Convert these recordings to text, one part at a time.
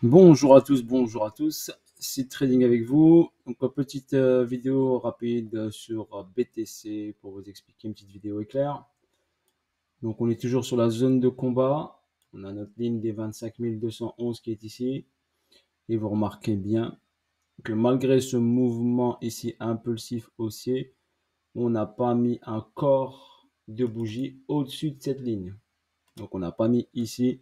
Bonjour à tous, c'est Trading avec vous. Donc, une petite vidéo rapide sur BTC pour vous expliquer une petite vidéo éclair. Donc, on est toujours sur la zone de combat. On a notre ligne des 25 211 qui est ici. Et vous remarquez bien que malgré ce mouvement ici impulsif haussier, on n'a pas mis un corps de bougie au-dessus de cette ligne. Donc, on n'a pas mis ici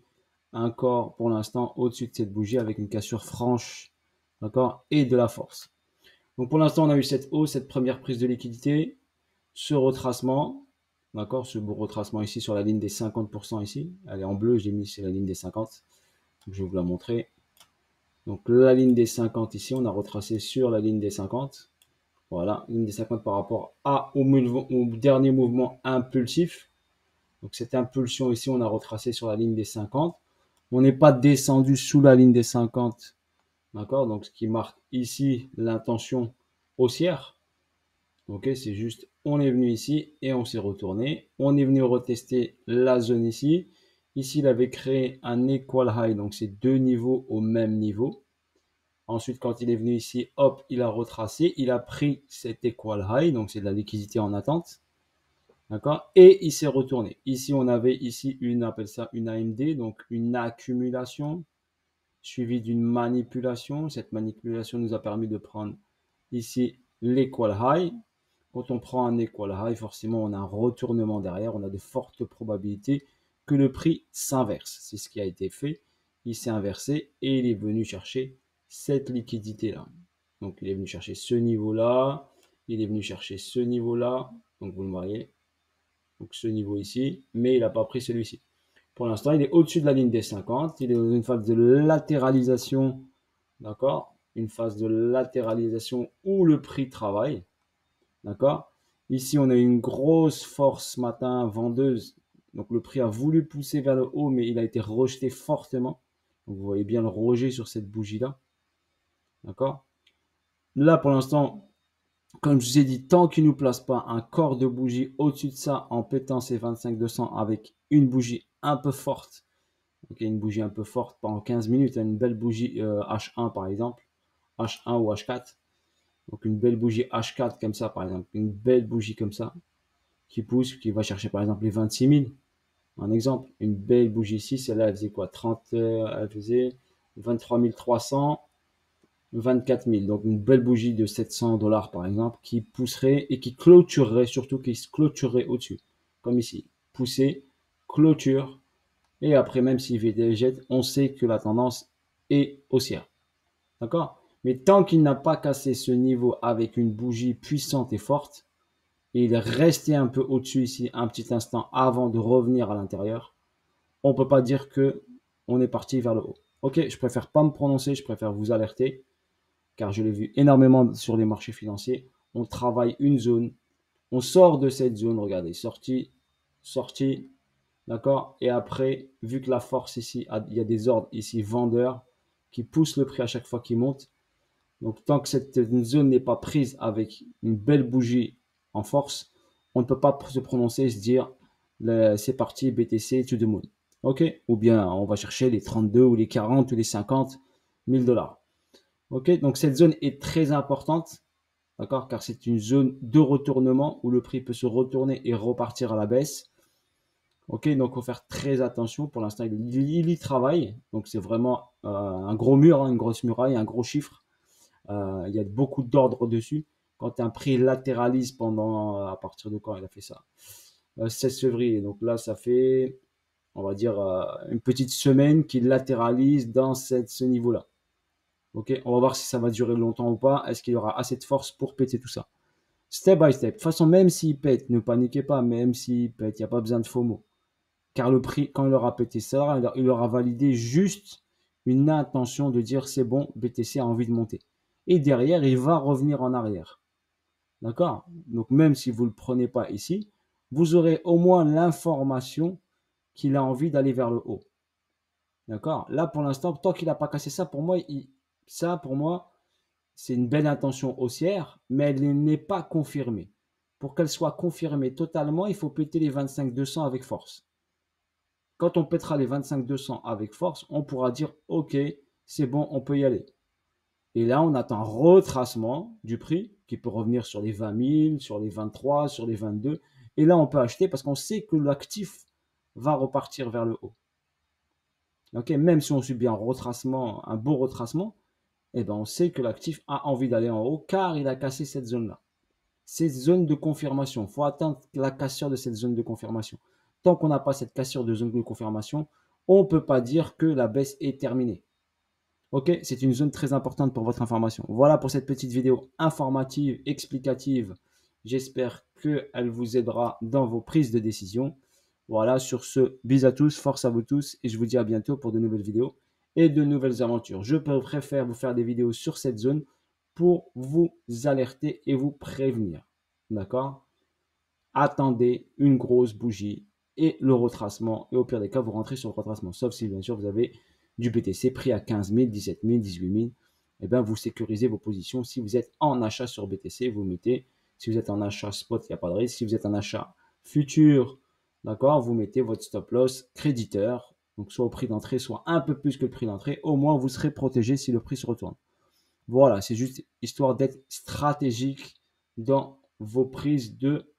un corps pour l'instant au-dessus de cette bougie avec une cassure franche, d'accord, et de la force. Donc pour l'instant, on a eu cette hausse, cette première prise de liquidité, ce retracement, d'accord, ce beau retracement ici sur la ligne des 50% ici. Elle est en bleu, j'ai mis c'est la ligne des 50. Donc, je vais vous la montrer. Donc la ligne des 50 ici, on a retracé sur la ligne des 50. Voilà, ligne des 50 par rapport au dernier mouvement impulsif. Donc cette impulsion ici, on a retracé sur la ligne des 50. On n'est pas descendu sous la ligne des 50, d'accord? Donc ce qui marque ici l'intention haussière. Ok, c'est juste, on est venu ici et on s'est retourné. On est venu retester la zone ici. Ici, il avait créé un equal high, donc c'est deux niveaux au même niveau. Ensuite, quand il est venu ici, hop, il a retracé, il a pris cet equal high, donc c'est de la liquidité en attente. D'accord? Et il s'est retourné. Ici, on avait ici on appelle ça une AMD, donc une accumulation suivie d'une manipulation. Cette manipulation nous a permis de prendre ici l'equal high. Quand on prend un equal high, forcément, on a un retournement derrière. On a de fortes probabilités que le prix s'inverse. C'est ce qui a été fait. Il s'est inversé et il est venu chercher cette liquidité-là. Donc, il est venu chercher ce niveau-là. Il est venu chercher ce niveau-là. Donc, vous le voyez. Donc, ce niveau ici. Mais il n'a pas pris celui-ci. Pour l'instant, il est au-dessus de la ligne des 50. Il est dans une phase de latéralisation. D'accord? Une phase de latéralisation où le prix travaille. D'accord? Ici, on a une grosse force ce matin vendeuse. Donc, le prix a voulu pousser vers le haut, mais il a été rejeté fortement. Donc, vous voyez bien le rejet sur cette bougie-là. D'accord? Là, pour l'instant, comme je vous ai dit, tant qu'il ne nous place pas un corps de bougie au-dessus de ça en pétant ces 25-200 avec une bougie un peu forte, ok, une bougie un peu forte pendant 15 minutes, une belle bougie H1 par exemple, H1 ou H4, donc une belle bougie H4 comme ça par exemple, une belle bougie comme ça, qui pousse, qui va chercher par exemple les 26 000, un exemple, une belle bougie ici, celle-là elle faisait quoi, 30, elle faisait 23 300, 24 000, donc une belle bougie de 700 $ par exemple, qui pousserait et qui clôturerait, surtout qui se clôturerait au-dessus, comme ici, pousser, clôture, et après même s'il fait des jets, on sait que la tendance est haussière, d'accord? Mais tant qu'il n'a pas cassé ce niveau avec une bougie puissante et forte, et il est resté un peu au-dessus ici un petit instant avant de revenir à l'intérieur, on ne peut pas dire que on est parti vers le haut. Ok, je préfère pas me prononcer, je préfère vous alerter, car je l'ai vu énormément sur les marchés financiers. On travaille une zone, on sort de cette zone, regardez, sortie, sortie, d'accord? Et après, vu que la force ici, il y a des ordres ici vendeurs qui poussent le prix à chaque fois qu'il monte. Donc tant que cette zone n'est pas prise avec une belle bougie en force, on ne peut pas se prononcer et se dire c'est parti BTC to the moon. Ok? Ou bien on va chercher les 32 ou les 40 ou les 50 000 $. Ok? Donc cette zone est très importante, d'accord? Car c'est une zone de retournement où le prix peut se retourner et repartir à la baisse. Ok, donc il faut faire très attention. Pour l'instant, il y travaille. Donc c'est vraiment un gros mur, hein, une grosse muraille, un gros chiffre. Il y a beaucoup d'ordres dessus. Quand un prix latéralise pendant, à partir de quand il a fait ça? 16 février. Donc là, ça fait, on va dire, une petite semaine qu'il latéralise dans ce niveau-là. Ok, on va voir si ça va durer longtemps ou pas. Est-ce qu'il y aura assez de force pour péter tout ça? Step by step. De toute façon, même s'il pète, ne paniquez pas, même s'il pète, il n'y a pas besoin de FOMO. Car le prix, quand il aura pété ça, il aura validé juste une intention de dire c'est bon, BTC a envie de monter. Et derrière, il va revenir en arrière. D'accord? Donc même si vous ne le prenez pas ici, vous aurez au moins l'information qu'il a envie d'aller vers le haut. D'accord? Là, pour l'instant, tant qu'il n'a pas cassé ça, pour moi, c'est une belle intention haussière, mais elle n'est pas confirmée. Pour qu'elle soit confirmée totalement, il faut péter les 25-200 avec force. Quand on pètera les 25-200 avec force, on pourra dire ok, c'est bon, on peut y aller. Et là, on attend un retracement du prix qui peut revenir sur les 20 000, sur les 23, sur les 22. Et là, on peut acheter parce qu'on sait que l'actif va repartir vers le haut. Okay, même si on subit un retracement, un beau retracement, eh ben on sait que l'actif a envie d'aller en haut car il a cassé cette zone-là. Cette zone de confirmation, il faut atteindre la cassure de cette zone de confirmation. Tant qu'on n'a pas cette cassure de zone de confirmation, on ne peut pas dire que la baisse est terminée. Ok, c'est une zone très importante pour votre information. Voilà pour cette petite vidéo informative, explicative. J'espère qu'elle vous aidera dans vos prises de décision. Voilà, sur ce, bis à tous, force à vous tous, et je vous dis à bientôt pour de nouvelles vidéos et de nouvelles aventures. Je préfère vous faire des vidéos sur cette zone pour vous alerter et vous prévenir. D'accord? Attendez une grosse bougie et le retracement, et au pire des cas, vous rentrez sur le retracement, sauf si bien sûr vous avez du BTC pris à 15 000, 17 000, 18 000, et bien vous sécurisez vos positions. Si vous êtes en achat sur BTC, vous mettez, si vous êtes en achat spot, il n'y a pas de risque. Si vous êtes en achat futur, d'accord, vous mettez votre stop loss créditeur, donc soit au prix d'entrée, soit un peu plus que le prix d'entrée. Au moins, vous serez protégé si le prix se retourne. Voilà, c'est juste histoire d'être stratégique dans vos prises de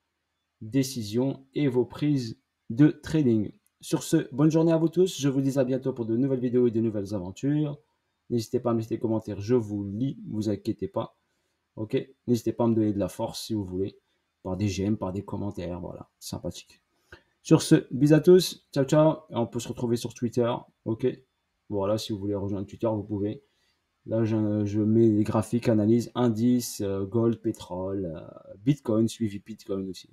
décision et vos prises de trading. Sur ce, bonne journée à vous tous. Je vous dis à bientôt pour de nouvelles vidéos et de nouvelles aventures. N'hésitez pas à me laisser des commentaires, je vous lis, ne vous inquiétez pas. Ok, n'hésitez pas à me donner de la force si vous voulez, par des j'aime, par des commentaires, voilà, sympathique. Sur ce, bis à tous, ciao ciao, et on peut se retrouver sur Twitter, ok. Voilà, si vous voulez rejoindre Twitter, vous pouvez. Là, je mets les graphiques, analyse, indices, gold, pétrole, Bitcoin, suivi Bitcoin aussi,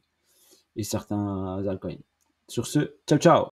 et certains altcoins. Sur ce, ciao ciao!